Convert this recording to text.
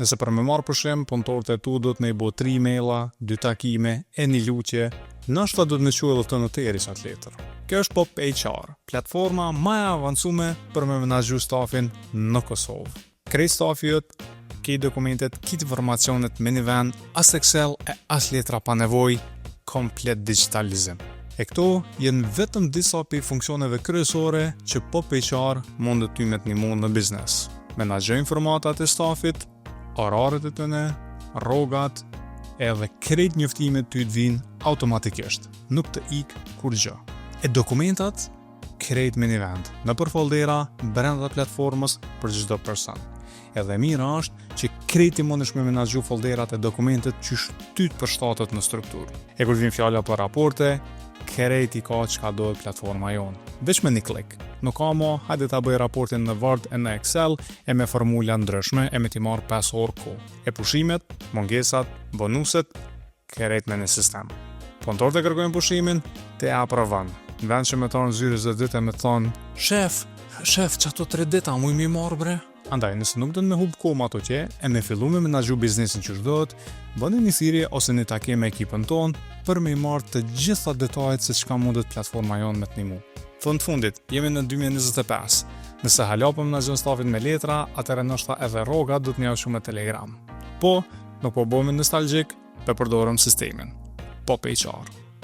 Nëse për me marrë pushim, punëtorët e tu do të me i bo 3 maila, 2 takime, e një lutje, nështë do të me quë edhe të noteri sa të letër. Kjo është Pop HR, platforma ma e avancume për me menaxhu stafin në Kosovë. Krejt stafi jëtë, kej dokumentet, kit informacionet me një vend, as Excel e as letra pa nevoj, komplet digitalizim. E këto jenë vetëm disa për funksioneve kryesore që Pop HR mund të ty me të një mund në biznes. Menaxhoj informatat e stafit, orarët e tëne, rrogat, edhe krejt njoftimet ty të vinë automatikisht, nuk të ikë kur gjë. E dokumentat, krejt me një vend, në për foldera, brenda platformës për çdo person. Edhe mira është që krejti mundesh me menaxhu folderat e dokumentet që ty të përshtatet në strukturë. E kur vjen fjala për raporte, krejti ka çka dohet platforma jonë. Veç me një klik. Nuk ka mo, hajde ta bëj raportin në Word e në Excel e me formula ndryshme e me t'i marrë 5 orë kohë. E pushimet, mungesat, bonuset, krejt me një sistem. Punëtorët e kërkojnë pushimin, te aprovon. Në vend që me thonë zyrës dhe ditë e me thonë, shef, që ato 3 dita mu i mi marrë bre? Andaj, nëse nuk do të me hub kohë ato që, e me fillu me menaxhu biznesin që shdojt, bëni një thirrje ose një takim me ekipën tonë për me i marrë të gjitha detajet se çka mundet platforma jonë me të nimu. Fund fundit, jemi në 2025. Nëse hala po menaxhon stafin me letra, atëherë ndoshta edhe rroga do të më javë shumë me Telegram. Po, nuk po bëhemi nostalgjik, pe përdorëm sistemin. Pop HR.